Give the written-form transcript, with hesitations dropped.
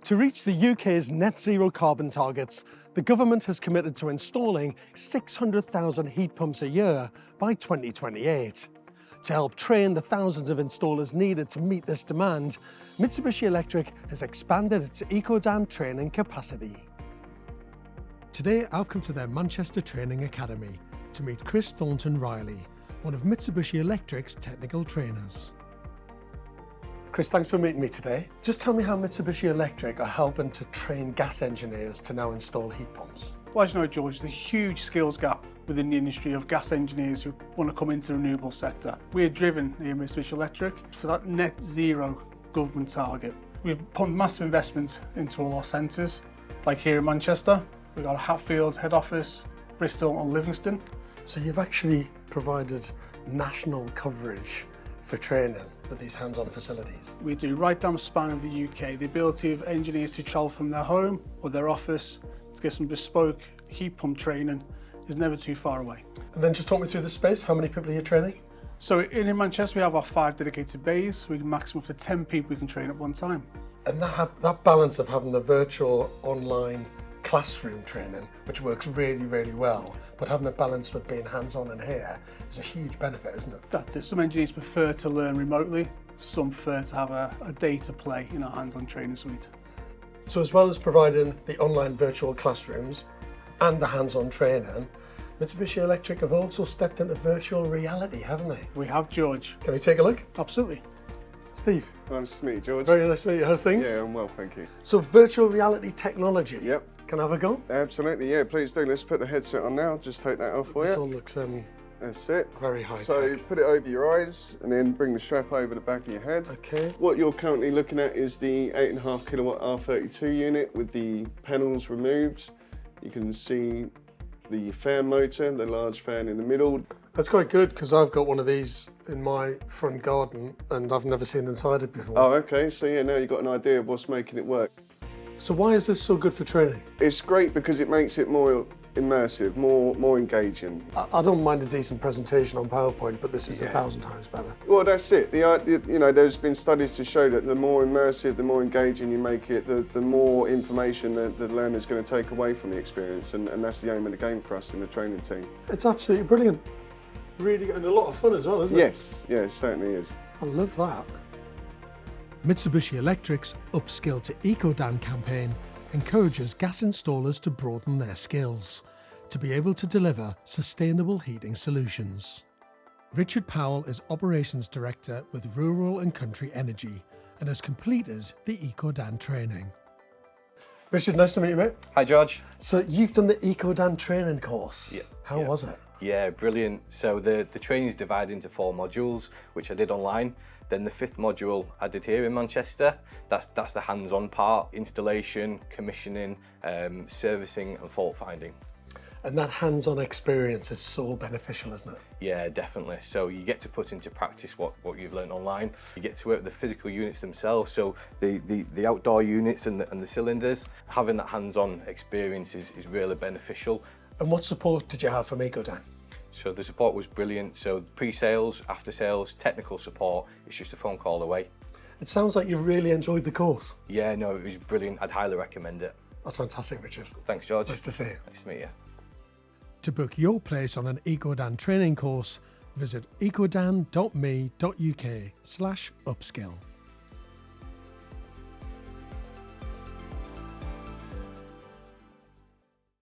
To reach the UK's net zero carbon targets, the government has committed to installing 600,000 heat pumps a year by 2028. To help train the thousands of installers needed to meet this demand, Mitsubishi Electric has expanded its Ecodan training capacity. Today I've come to their Manchester Training Academy to meet Thornton Riley, one of Mitsubishi Electric's technical trainers. Chris, thanks for meeting me today. Just tell me how Mitsubishi Electric are helping to train gas engineers to now install heat pumps. Well, as you know, George, there's a huge skills gap within the industry of gas engineers who want to come into the renewable sector. We're driven here at Mitsubishi Electric for that net zero government target. We've put massive investment into all our centres, like here in Manchester. We've got a Hatfield head office, Bristol and Livingston. So you've actually provided national coverage for training with these hands-on facilities. We do right down the span of the UK. The ability of engineers to travel from their home or their office to get some bespoke heat pump training is never too far away. And then just talk me through the space. How many people are you training? So in Manchester we have our 5 dedicated bays. We can maximum for 10 people we can train at one time. And that balance of having the virtual online classroom training, which works really, really well, but having it balanced with being hands-on in here is a huge benefit, isn't it? That's it. Some engineers prefer to learn remotely. Some prefer to have a day to play in our hands-on training suite. So as well as providing the online virtual classrooms and the hands-on training, Mitsubishi Electric have also stepped into virtual reality, haven't they? We have, George. Can we take a look? Absolutely. Steve. Nice to meet you, George. Very nice to meet you. How's things? Yeah, I'm well, thank you. So virtual reality technology. Yep. Can I have a go? Absolutely, yeah, please do. Let's put the headset on now. Just take that off for you. This all looks That's it. very high So tech. put it over your eyes and then bring the strap over the back of your head. Okay. What you're currently looking at is the 8.5 kilowatt R32 unit with the panels removed. You can see the fan motor, the large fan in the middle. That's quite good because I've got one of these in my front garden and I've never seen inside it before. Oh, okay, so yeah, now you've got an idea of what's making it work. So why is this so good for training? It's great because it makes it more immersive, more engaging. I don't mind a decent presentation on PowerPoint, but this is 1,000 times better. Well, that's it. You know, there's been studies to show that the more immersive, the more engaging you make it, the more information that the learner's going to take away from the experience, and that's the aim of the game for us in the training team. It's absolutely brilliant. Really, and a lot of fun as well, isn't it? Yes, yeah, it certainly is. I love that. Mitsubishi Electric's Upskill to Ecodan campaign encourages gas installers to broaden their skills to be able to deliver sustainable heating solutions. Richard Powell is Operations Director with Rural and Country Energy and has completed the Ecodan training. Richard, nice to meet you, mate. Hi, George. So you've done the Ecodan training course. Yeah. How was it? Yeah, brilliant. So the training is divided into 4 modules, which I did online. Then the 5th module I did here in Manchester. That's the hands-on part: installation, commissioning, servicing and fault finding. And that hands-on experience is so beneficial, isn't it? Yeah, definitely. So you get to put into practice what you've learned online. You get to work with the physical units themselves, so the outdoor units and the cylinders. Having that hands-on experience is really beneficial. And what support did you have from Ecodan? So the support was brilliant. So pre-sales, after-sales, technical support, it's just a phone call away. It sounds like you really enjoyed the course. Yeah, no, it was brilliant. I'd highly recommend it. That's fantastic, Richard. Thanks, George. Nice to see you. Nice to meet you. To book your place on an Ecodan training course, visit ecodan.me.uk/upskill.